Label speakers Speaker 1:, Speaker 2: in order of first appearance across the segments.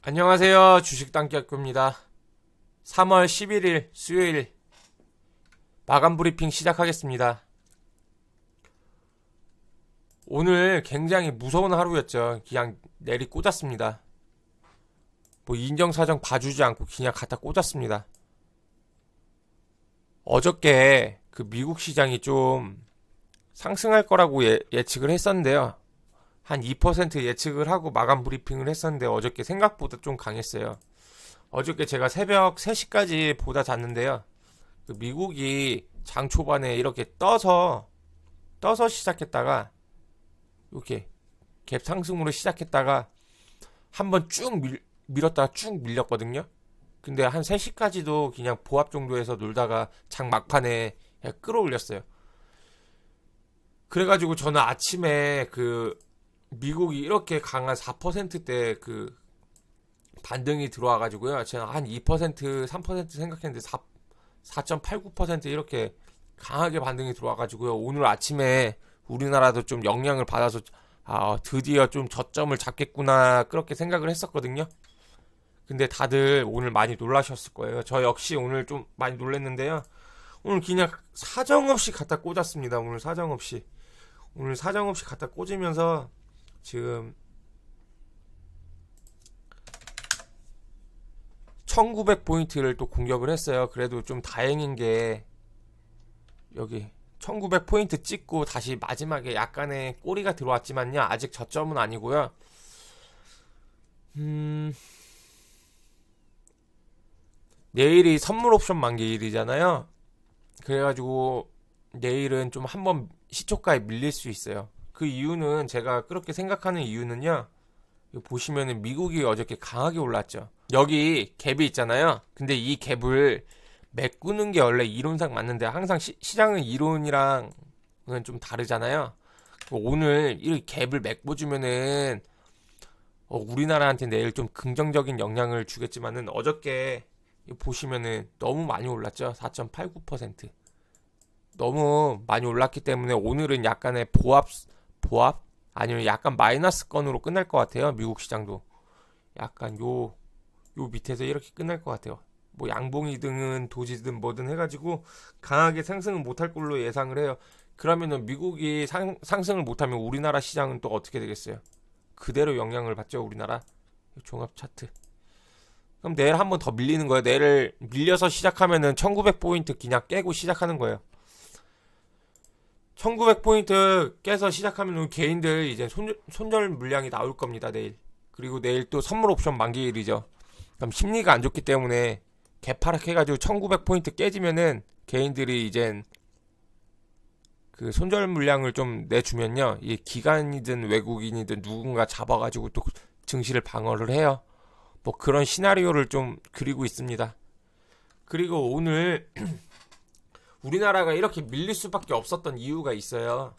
Speaker 1: 안녕하세요. 주식단기학교입니다. 3월 11일 수요일 마감 브리핑 시작하겠습니다. 오늘 굉장히 무서운 하루였죠. 그냥 내리 꽂았습니다. 뭐 인정사정 봐주지 않고 그냥 갖다 꽂았습니다. 어저께 그 미국 시장이 좀 상승할 거라고 예측을 했었는데요. 한 2% 예측을 하고 마감 브리핑을 했었는데 어저께 생각보다 좀 강했어요. 어저께 제가 새벽 3시까지 보다 잤는데요. 그 미국이 장 초반에 이렇게 떠서 시작했다가 이렇게 갭 상승으로 시작했다가 한번 쭉 밀었다가 쭉 밀렸거든요. 근데 한 3시까지도 그냥 보합 정도에서 놀다가 장 막판에 그냥 끌어올렸어요. 그래가지고 저는 아침에 그 미국이 이렇게 강한 4%대 그 반등이 들어와가지고요. 제가 한 2%, 3% 생각했는데 4.89% 이렇게 강하게 반등이 들어와가지고요. 오늘 아침에 우리나라도 좀 영향을 받아서 드디어 좀 저점을 잡겠구나 그렇게 생각을 했었거든요. 근데 다들 오늘 많이 놀라셨을 거예요. 저 역시 오늘 좀 많이 놀랐는데요. 오늘 그냥 사정없이 갖다 꽂았습니다. 오늘 사정없이 갖다 꽂으면서 지금 1900포인트를 또 공격을 했어요. 그래도 좀 다행인 게 여기 1900포인트 찍고 다시 마지막에 약간의 꼬리가 들어왔지만요. 아직 저점은 아니고요. 내일이 선물 옵션 만기일이잖아요. 그래가지고 내일은 좀 한번 시초가에 밀릴 수 있어요. 그 이유는 제가 그렇게 생각하는 이유는요. 보시면은 미국이 어저께 강하게 올랐죠. 여기 갭이 있잖아요. 근데 이 갭을 메꾸는 게 원래 이론상 맞는데 항상 시장은 이론이랑은 좀 다르잖아요. 오늘 이 갭을 메꿔주면은 우리나라한테 내일 좀 긍정적인 영향을 주겠지만은 어저께 보시면은 너무 많이 올랐죠. 4.89%. 너무 많이 올랐기 때문에 오늘은 약간의 보합 아니면 약간 마이너스 건으로 끝날 것 같아요. 미국 시장도 약간 요 밑에서 이렇게 끝날 것 같아요. 뭐 양봉이든 도지든 뭐든 해가지고 강하게 상승은 못할 걸로 예상을 해요. 그러면은 미국이 상승을 못하면 우리나라 시장은 또 어떻게 되겠어요? 그대로 영향을 받죠. 우리나라 종합 차트. 그럼 내일 한번 더 밀리는 거예요. 내일 밀려서 시작하면은 1900포인트 그냥 깨고 시작하는 거예요. 1900포인트 깨서 시작하면 개인들 이제 손절 물량이 나올 겁니다. 내일. 그리고 내일 또 선물 옵션 만기일이죠. 그럼 심리가 안 좋기 때문에 개파락 해가지고 1900포인트 깨지면은 개인들이 이젠 그 손절 물량을 좀 내주면요. 이 기관이든 외국인이든 누군가 잡아가지고 또 증시를 방어를 해요. 뭐 그런 시나리오를 좀 그리고 있습니다. 그리고 오늘 우리나라가 이렇게 밀릴 수밖에 없었던 이유가 있어요.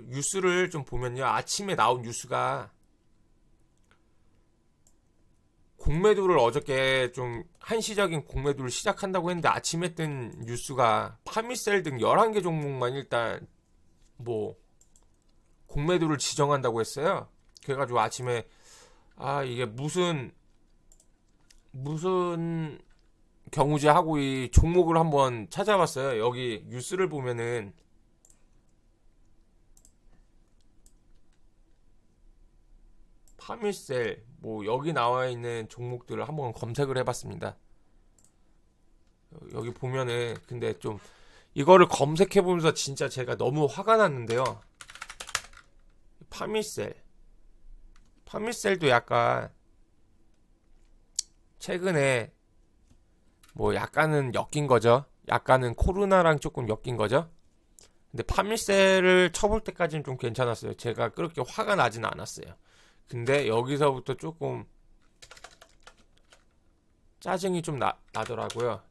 Speaker 1: 뉴스를 좀 보면요. 아침에 나온 뉴스가 공매도를 어저께 좀 한시적인 공매도를 시작한다고 했는데 아침에 뜬 뉴스가 파미셀 등 11개 종목만 일단 뭐 공매도를 지정한다고 했어요. 그래가지고 아침에 이게 무슨 경우지 하고 이 종목을 한번 찾아봤어요. 여기 뉴스를 보면은 파밀셀 뭐 여기 나와 있는 종목들을 한번 검색을 해봤습니다. 여기 보면은 근데 좀 이거를 검색해 보면서 진짜 제가 너무 화가 났는데요. 파밀셀도 약간 최근에 뭐 약간은 엮인 거죠. 약간은 코로나랑 조금 엮인 거죠. 근데 파밀셀을 쳐볼 때까지는 좀 괜찮았어요. 제가 그렇게 화가 나진 않았어요. 근데 여기서부터 조금 짜증이 좀 나더라고요.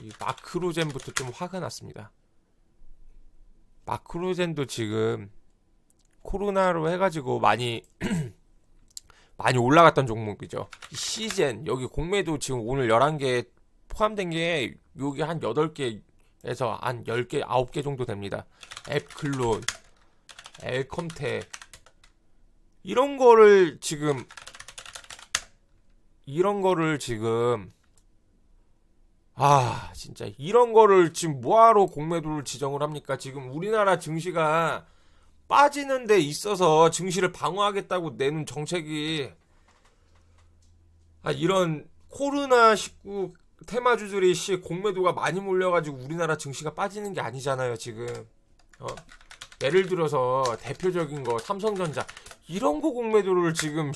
Speaker 1: 이 마크로젠부터 좀 화가 났습니다. 마크로젠도 지금 코로나로 해가지고 많이 많이 올라갔던 종목이죠. 시젠 여기 공매도 지금 오늘 11개 포함된 게 여기 한 8개에서 한 10개, 9개 정도 됩니다. 앱클론, 엘컴테 이런 거를 지금 진짜 이런 거를 지금 뭐하러 공매도를 지정을 합니까? 지금 우리나라 증시가 빠지는 데 있어서 증시를 방어하겠다고 내놓은 정책이 이런 코로나19 테마주들이 공매도가 많이 몰려가지고 우리나라 증시가 빠지는 게 아니잖아요. 지금 예를 들어서 대표적인 거 삼성전자 이런 거 공매도를 지금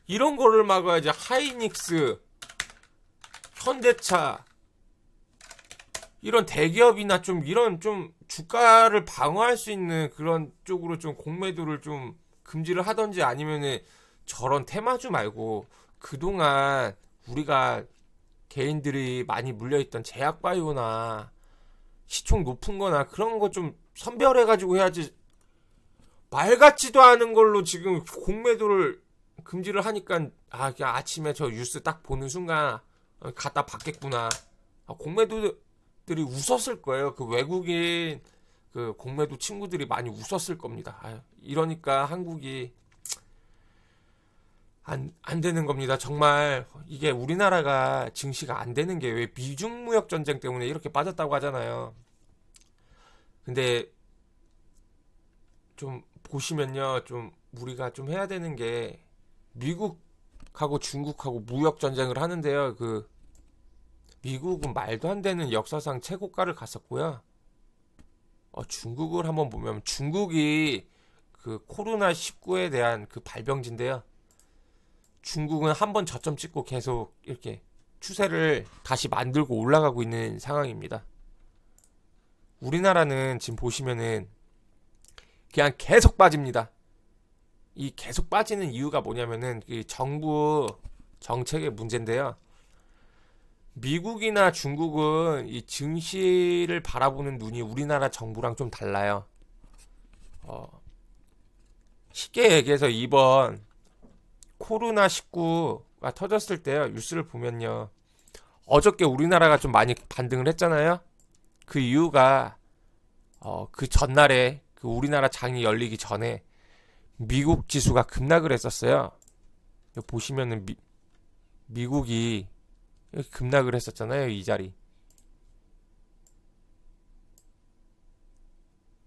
Speaker 1: 이런 거를 막아야지. 하이닉스, 현대차 이런 대기업이나 좀 이런 좀 주가를 방어할 수 있는 그런 쪽으로 좀 공매도를 좀 금지를 하던지 아니면은 저런 테마주 말고 그동안 우리가 개인들이 많이 물려있던 제약바이오나 시총 높은 거나 그런 거 좀 선별해가지고 해야지. 말 같지도 않은 걸로 지금 공매도를 금지를 하니까 그냥 아침에 저 뉴스 딱 보는 순간 갖다 받겠구나. 공매도들이 웃었을 거예요. 그 외국인 그 공매도 친구들이 많이 웃었을 겁니다. 이러니까 한국이 안 되는 겁니다. 정말 이게 우리나라가 증시가 안 되는 게 왜 미중 무역 전쟁 때문에 이렇게 빠졌다고 하잖아요. 근데 좀 보시면요, 좀 우리가 좀 해야 되는 게 미국하고 중국하고 무역 전쟁을 하는데요. 그 미국은 말도 안 되는 역사상 최고가를 갔었고요. 중국을 한번 보면 중국이 그 코로나19에 대한 그 발병지인데요. 중국은 한번 저점 찍고 계속 이렇게 추세를 다시 만들고 올라가고 있는 상황입니다. 우리나라는 지금 보시면은 그냥 계속 빠집니다. 이 계속 빠지는 이유가 뭐냐면은 그 정부 정책의 문제인데요. 미국이나 중국은 이 증시를 바라보는 눈이 우리나라 정부랑 좀 달라요. 쉽게 얘기해서 이번 코로나19가 터졌을 때요, 뉴스를 보면요, 어저께 우리나라가 좀 많이 반등을 했잖아요. 그 이유가 그 전날에 그 우리나라 장이 열리기 전에 미국 지수가 급락을 했었어요. 여기 보시면은 미국이 급락을 했었잖아요, 이 자리.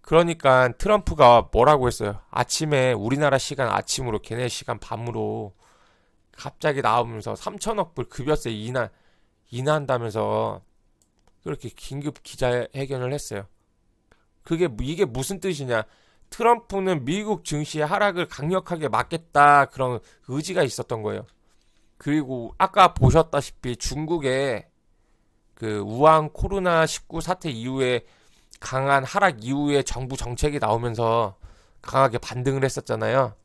Speaker 1: 그러니까 트럼프가 뭐라고 했어요? 아침에 우리나라 시간 아침으로 걔네 시간 밤으로 갑자기 나오면서 3천억 불 급여세 인하한다면서 그렇게 긴급 기자회견을 했어요. 이게 무슨 뜻이냐? 트럼프는 미국 증시의 하락을 강력하게 막겠다, 그런 의지가 있었던 거예요. 그리고 아까 보셨다시피 중국의 그 우한 코로나19 사태 이후에 강한 하락 이후에 정부 정책이 나오면서 강하게 반등을 했었잖아요.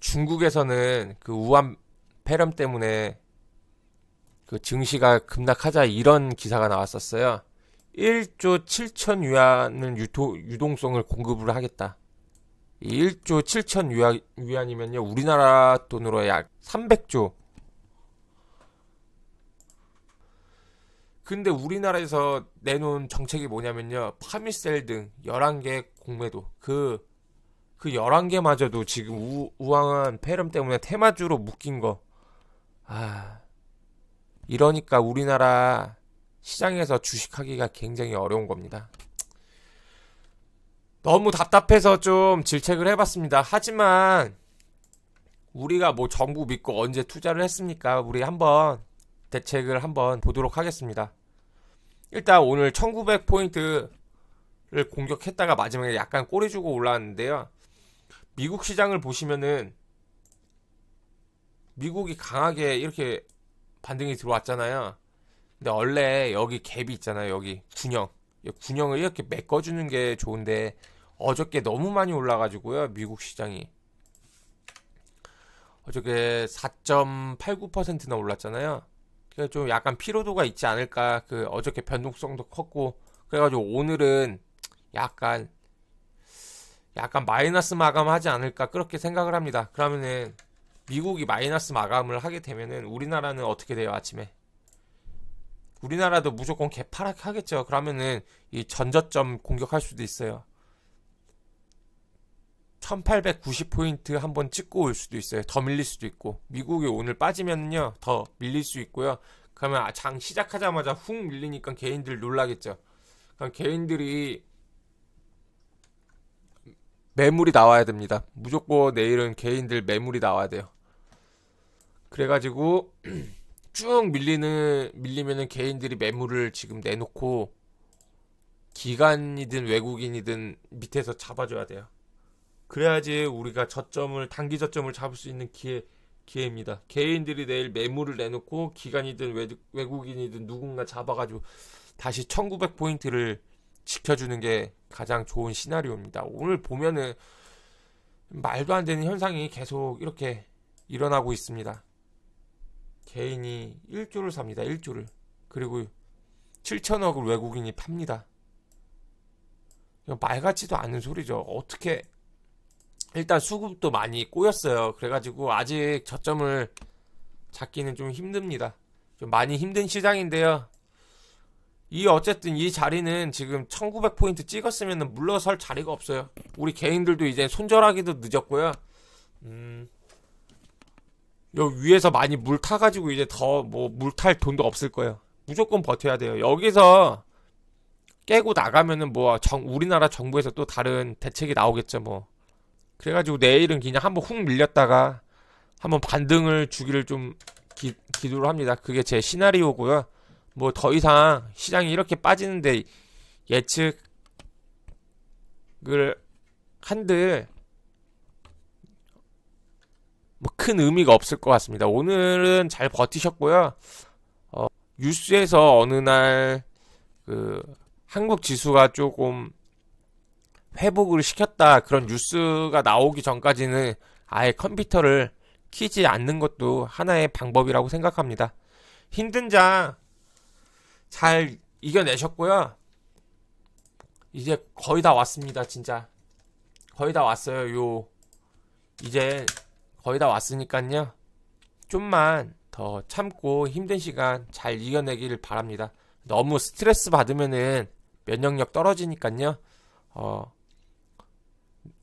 Speaker 1: 중국에서는 그 우한 폐렴 때문에 그 증시가 급락하자 이런 기사가 나왔었어요. 1조 7천 위안을 유동성을 공급을 하겠다. 1조 7천 위안이면요, 우리나라 돈으로 약 300조. 근데 우리나라에서 내놓은 정책이 뭐냐면요, 파미셀 등 11개 공매도, 그 11개마저도 지금 우한 폐렴 때문에 테마주로 묶인 거. 이러니까 우리나라 시장에서 주식하기가 굉장히 어려운 겁니다. 너무 답답해서 좀 질책을 해봤습니다. 하지만 우리가 뭐 정부 믿고 언제 투자를 했습니까? 우리 한번 대책을 한번 보도록 하겠습니다. 일단 오늘 1900포인트를 공격했다가 마지막에 약간 꼬리 주고 올라왔는데요. 미국 시장을 보시면은 미국이 강하게 이렇게 반등이 들어왔잖아요. 근데 원래 여기 갭이 있잖아요. 여기 군형을 이렇게 메꿔주는 게 좋은데 어저께 너무 많이 올라가지고요, 미국 시장이 어저께 4.89%나 올랐잖아요. 그래서 좀 약간 피로도가 있지 않을까. 그 어저께 변동성도 컸고 그래가지고 오늘은 약간 마이너스 마감하지 않을까 그렇게 생각을 합니다. 그러면은 미국이 마이너스 마감을 하게 되면은 우리나라는 어떻게 돼요? 아침에 우리나라도 무조건 개파락 하겠죠. 그러면은 이 전저점 공격할 수도 있어요. 1890포인트 한번 찍고 올 수도 있어요. 더 밀릴 수도 있고. 미국이 오늘 빠지면요 더 밀릴 수 있고요. 그러면 장 시작하자마자 훅 밀리니까 개인들 놀라겠죠. 그럼 개인들이 매물이 나와야 됩니다. 무조건 내일은 개인들 매물이 나와야 돼요. 그래가지고 쭉 밀리면은 개인들이 매물을 지금 내놓고 기관이든 외국인이든 밑에서 잡아줘야 돼요. 그래야지 우리가 단기 저점을 잡을 수 있는 기회입니다. 개인들이 내일 매물을 내놓고 기관이든 외국인이든 누군가 잡아가지고 다시 1900포인트를 지켜주는 게 가장 좋은 시나리오입니다. 오늘 보면은 말도 안 되는 현상이 계속 이렇게 일어나고 있습니다. 개인이 1조를 삽니다. 1조를. 그리고 7천억을 외국인이 팝니다. 말 같지도 않은 소리죠. 어떻게 일단 수급도 많이 꼬였어요. 그래가지고 아직 저점을 잡기는 좀 힘듭니다. 좀 많이 힘든 시장인데요. 어쨌든 이 자리는 지금 1900포인트 찍었으면 물러설 자리가 없어요. 우리 개인들도 이제 손절하기도 늦었고요. 여기 위에서 많이 물 타가지고 이제 더 물 탈 돈도 없을 거예요. 무조건 버텨야 돼요. 여기서 깨고 나가면은 우리나라 정부에서 또 다른 대책이 나오겠죠 뭐. 그래가지고 내일은 그냥 한번 훅 밀렸다가 한번 반등을 주기를 좀 기도를 합니다. 그게 제 시나리오고요. 뭐 더 이상 시장이 이렇게 빠지는데 예측을 한들 뭐 큰 의미가 없을 것 같습니다. 오늘은 잘 버티셨고요. 뉴스에서 어느 날 한국 지수가 조금 회복을 시켰다 그런 뉴스가 나오기 전까지는 아예 컴퓨터를 키지 않는 것도 하나의 방법이라고 생각합니다. 힘든 장 잘 이겨내셨고요. 이제 거의 다 왔습니다. 진짜 거의 다 왔어요. 이제 거의 다 왔으니까요. 좀만 더 참고 힘든 시간 잘 이겨내기를 바랍니다. 너무 스트레스 받으면은 면역력 떨어지니까요.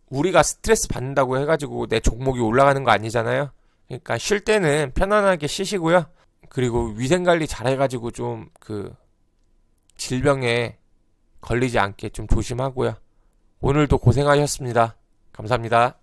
Speaker 1: 우리가 스트레스 받는다고 해가지고 내 종목이 올라가는 거 아니잖아요. 그러니까 쉴 때는 편안하게 쉬시고요. 그리고 위생관리 잘 해가지고 좀 질병에 걸리지 않게 좀 조심하고요. 오늘도 고생하셨습니다. 감사합니다.